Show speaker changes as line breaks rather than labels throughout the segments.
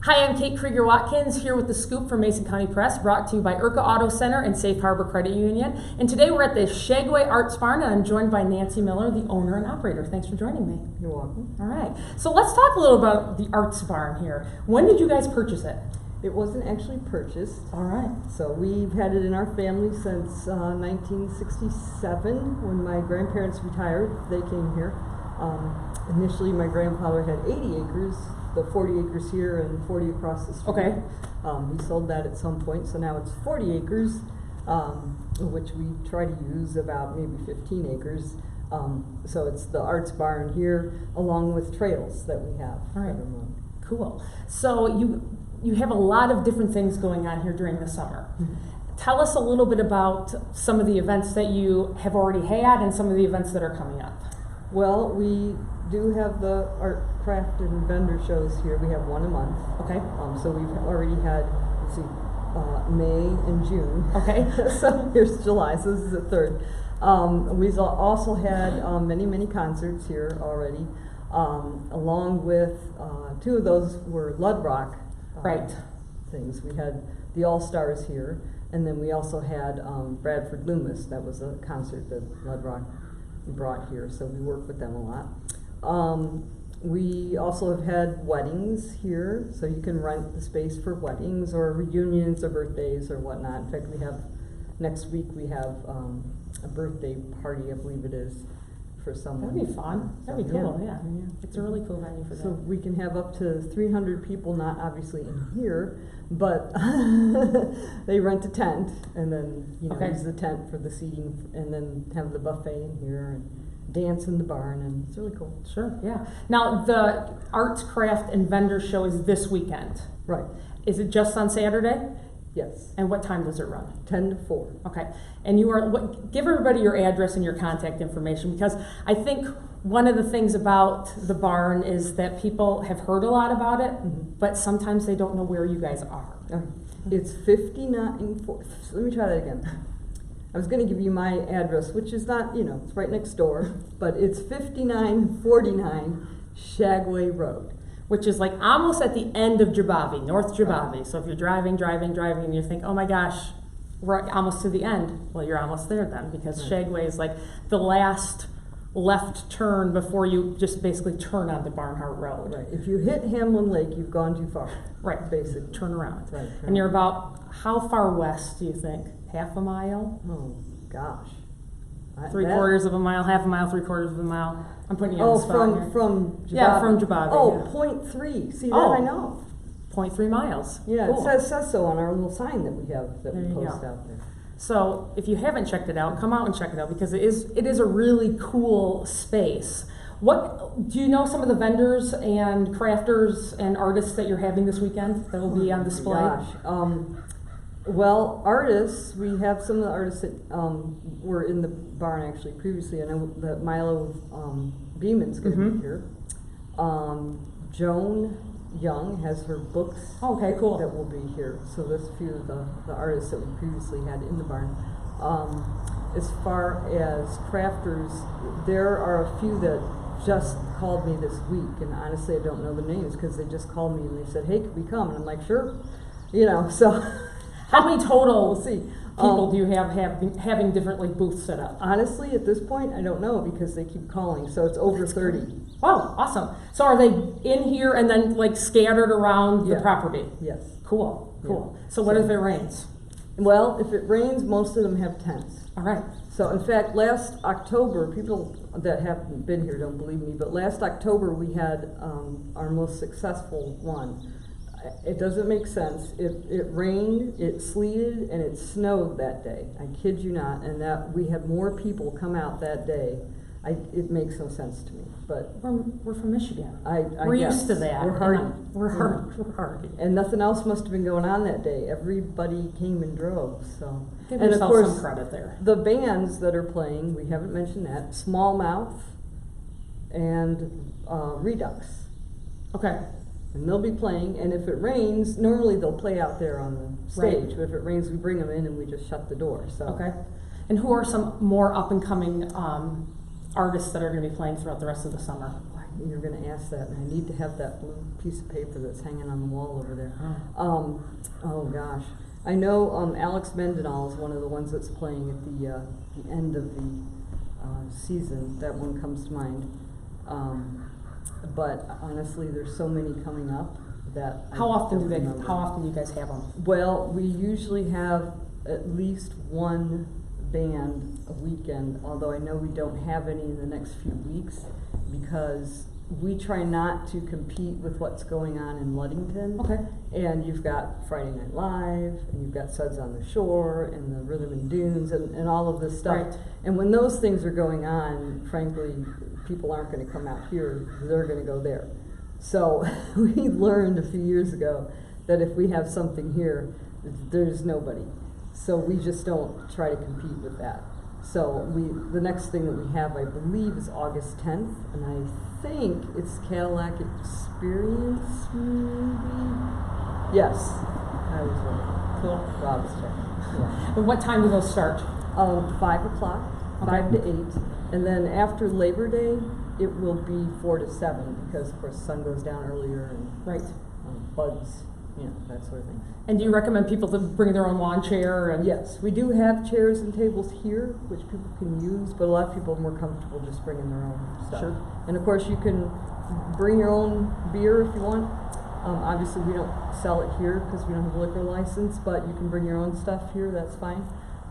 Hi, I'm Kate Krieger-Watkins here with the scoop from Mason County Press, brought to you by Urca Auto Center and Safe Harbor Credit Union. And today we're at the Shagway Arts Barn, and I'm joined by Nancy Miller, the owner and operator. Thanks for joining me.
You're welcome.
All right, so let's talk a little about the Arts Barn here. When did you guys purchase it?
It wasn't actually purchased.
All right.
So we've had it in our family since 1967 when my grandparents retired. They came here. Initially, my grandfather had 80 acres, the 40 acres here and 40 across the street.
Okay.
He sold that at some point, so now it's 40 acres, which we try to use about maybe 15 acres. So it's the Arts Barn here, along with trails that we have.
All right. Cool. So you have a lot of different things going on here during the summer.
Mm-hmm.
Tell us a little bit about some of the events that you have already had and some of the events that are coming up.
Well, we do have the art, craft, and vendor shows here. We have one a month.
Okay.
So we've already had, let's see, May and June.
Okay.
So here's July, so this is the third. We've also had many concerts here already, along with two of those were Lud Rock
right.
things. We had the All-Stars here, and then we also had Bradford Loomis. That was a concert that Lud Rock brought here, so we work with them a lot. We also have had weddings here, so you can rent the space for weddings or reunions or birthdays or whatnot. In fact, we have, next week we have a birthday party, I believe it is, for someone.
That'd be fun. That'd be cool, yeah. It's a really cool venue for that.
So we can have up to 300 people, not obviously in here, but they rent a tent and then use the tent for the seating and then have the buffet in here and dance in the barn, and it's really cool.
Sure, yeah. Now the Arts, Craft, and Vendor Show is this weekend.
Right.
Is it just on Saturday?
Yes.
And what time does it run?
10 to 4.
Okay. And you are, give everybody your address and your contact information, because I think one of the things about the barn is that people have heard a lot about it, but sometimes they don't know where you guys are.
It's 59, let me try that again. I was going to give you my address, which is not, it's right next door, but it's 5949 Shagway Road.
Which is like almost at the end of Jebavy, North Jebavy. So if you're driving, and you think, oh my gosh, we're almost to the end. Well, you're almost there then, because Shagway is like the last left turn before you just basically turn onto Barnhart Road.
Right. If you hit Hamlin Lake, you've gone too far.
Right.
Basically.
Turn around.
Right.
And you're about, how far west do you think? Half a mile?
Oh, gosh.
Three-quarters of a mile, half a mile, three-quarters of a mile. I'm putting you on the spot here.
from Jebavy.
Yeah, from Jebavy.
Oh,
yeah.
0.3. See, that I know.
0.3 miles.
Yeah,
cool.
It says so on our little sign that we have that we post out there.
So if you haven't checked it out, come out and check it out, because it is a really cool space. What do you know? Some of the vendors and crafters and artists that you're having this weekend that will be on display?
Gosh. Well, artists, we have some of the artists that were in the barn actually previously. I know that Milo Beeman's going to be here. Joan Young has her books
okay, cool.
that will be here. So there's a few of the artists that we previously had in the barn. As far as crafters, there are a few that just called me this week, and honestly I don't know the names because they just called me and they said, hey, could we come? And I'm like, sure. So...
How many total
we'll see.
people do you have having different booths set up?
Honestly, at this point, I don't know because they keep calling. So it's over 30.
Wow, awesome. So are they in here and then scattered around the property?
Yes.
Cool.
Yeah.
So what if it rains?
Well, if it rains, most of them have tents.
All right.
So in fact, last October, people that haven't been here don't believe me, but last October we had our most successful one. It doesn't make sense. It rained, it sleeted, and it snowed that day. I kid you not. And that we had more people come out that day. It makes no sense to me. But
we're from Michigan.
We're
used to that.
We're hardy.
We're hardy.
And nothing else must have been going on that day. Everybody came in droves. So
give
and
yourself
of course,
some credit there.
The bands that are playing, we haven't mentioned that. Smallmouth and Redux.
Okay.
And they'll be playing, and if it rains, normally they'll play out there on the stage,
right.
But if it rains, we bring them in and we just shut the door. So.
Okay. And who are some more up-and-coming artists that are going to be playing throughout the rest of the summer?
Oh my you're gonna ask that, and I need to have that blue piece of paper that's hanging on the wall over there. Oh gosh. I know Alex Mendenhall is one of the ones that's playing at the end of the season. That one comes to mind. But honestly, there's so many coming up that
How often do
remember.
How often do you guys have them?
Well, we usually have at least one band a weekend, although I know we don't have any in the next few weeks because we try not to compete with what's going on in Ludington.
Okay.
And you've got Friday Night Live, and you've got Suds on the Shore, and the Rhythm and Dunes, and all of this stuff.
Right.
And when those things are going on, frankly, people aren't going to come out here, they're going to go there. So we learned a few years ago that if we have something here, there's nobody. So we just don't try to compete with that. So the next thing that we have, I believe, is August 10th, and I think it's Cadillac Experience, maybe? Yes, I was right.
Cool.
Rob's right. Yeah.
And what time do those start?
5 o'clock,
Okay.
5 to 8, and then after Labor Day, it will be 4 to 7, because of course the sun goes down earlier and
Right.
bugs, that sort of thing.
And do you recommend people to bring their own lawn chair? And
Yes, we do have chairs and tables here, which people can use, but a lot of people are more comfortable just bringing their own stuff.
Sure.
And of course, you can bring your own beer if you want. Obviously, we don't sell it here because we don't have a liquor license, but you can bring your own stuff here, that's fine.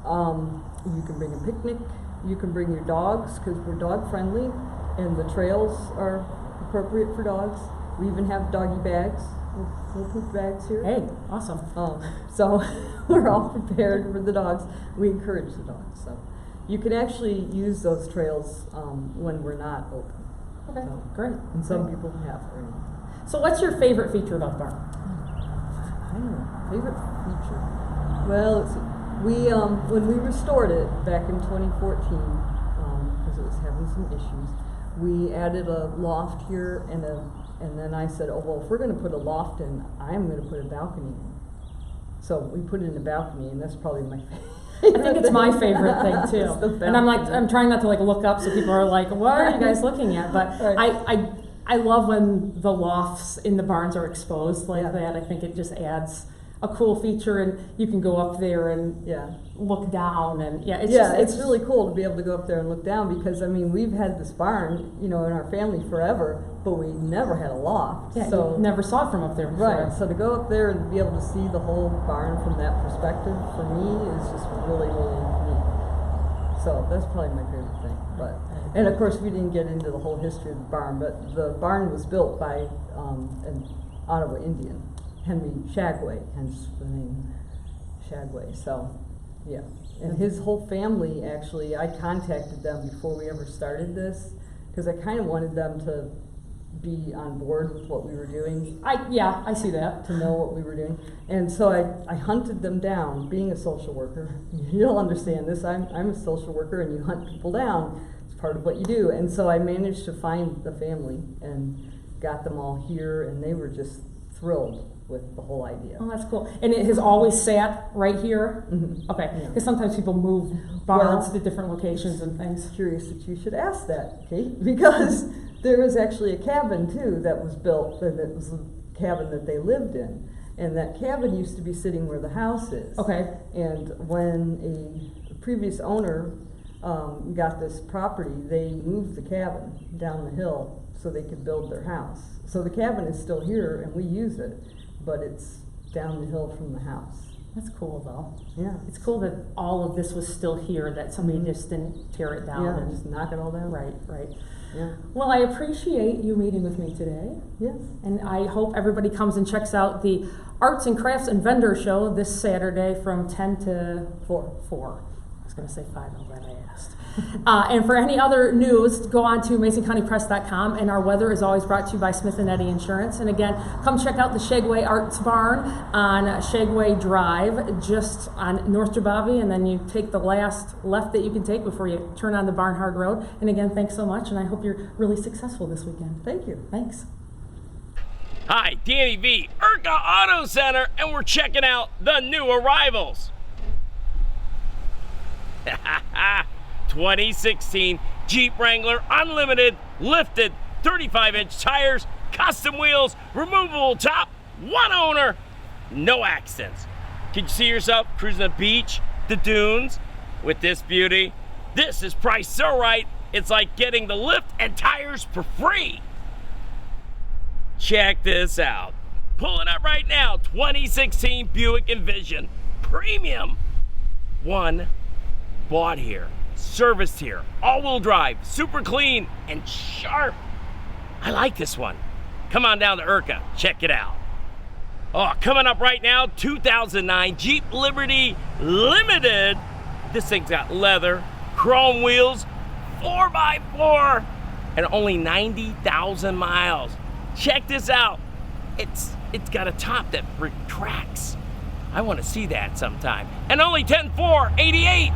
You can bring a picnic. You can bring your dogs because we're dog friendly, and the trails are appropriate for dogs. We even have doggy bags, little poop bags here.
Hey, awesome.
So we're all prepared for the dogs. We encourage the dogs. So you can actually use those trails when we're not open.
Okay,
So,
great.
and some
Great.
people have already.
So what's your favorite feature about the barn?
I don't know. Favorite feature? Well, let's see. We when we restored it back in 2014, because it was having some issues, we added a loft here and then I said, oh well, if we're going to put a loft in, I'm going to put a balcony in. So we put it in a balcony, and that's probably my favorite.
I think it's my favorite thing too. And I'm trying not to look up so people are like, what are you guys looking at? But
Right.
I love when the lofts in the barns are exposed like
Yeah.
that. I think it just adds a cool feature, and you can go up there and look down, and
it's really cool to be able to go up there and look down, because I mean we've had this barn, in our family forever, but we never had a loft.
Yeah,
so
you never saw it from up there before.
Right, so to go up there and be able to see the whole barn from that perspective, for me, is just really, really neat. So that's probably my favorite thing. And of course, we didn't get into the whole history of the barn, but the barn was built by an Ottawa Indian, Henry Shagway, hence the name Shagway. So, yeah. And his whole family, actually, I contacted them before we ever started this, because I kind of wanted them to be on board with what we were doing.
I see that.
To know what we were doing. And so I hunted them down, being a social worker. You'll understand this. I'm a social worker, and you hunt people down. It's part of what you do. And so I managed to find the family and got them all here, and they were just thrilled with the whole idea.
Oh, that's cool. And it has always sat right here?
Mm-hmm.
Okay,
Yeah.
because sometimes people move barns to different locations and things.
Curious that you should ask that, Kate, because there was actually a cabin too that was built, and it was a cabin that they lived in. And that cabin used to be sitting where the house is.
Okay.
And when a previous owner got this property, they moved the cabin down the hill so they could build their house. So the cabin is still here, and we use it, but it's down the hill from the house.
That's cool, though.
Yeah.
It's cool that all of this was still here, that somebody just didn't tear it down.
Yeah,
and
just knock it all down.
Right.
Yeah.
Well, I appreciate you meeting with me today.
Yes.
And I hope everybody comes and checks out the Arts and Crafts and Vendor Show this Saturday from 10 to 4. I was going to say 5, I'm glad I asked. And for any other news, go on to MasonCountyPress.com. And our weather is always brought to you by Smith & Eddy Insurance. And again, come check out the Shagway Arts Barn on Shagway Drive, just on North Jebavy. And then you take the last left that you can take before you turn on the Barnhard Road. And again, thanks so much. And I hope you're really successful this weekend.
Thank you.
Thanks.
Hi, Danny V, Urca Auto Center, and we're checking out the new arrivals. 2016 Jeep Wrangler Unlimited Lifted 35-inch tires, custom wheels, removable top, one owner, no accidents. Can you see yourself cruising the beach, the dunes with this beauty? This is priced so right, it's like getting the lift and tires for free. Check this out. Pulling up right now, 2016 Buick Envision Premium. One bought here, serviced here, all-wheel drive, super clean and sharp. I like this one. Come on down to IRCA, check it out. Oh, coming up right now, 2009 Jeep Liberty Limited. This thing's got leather, chrome wheels, 4x4, and only 90,000 miles. Check this out. It's got a top that retracts. I want to see that sometime. And only 10,488.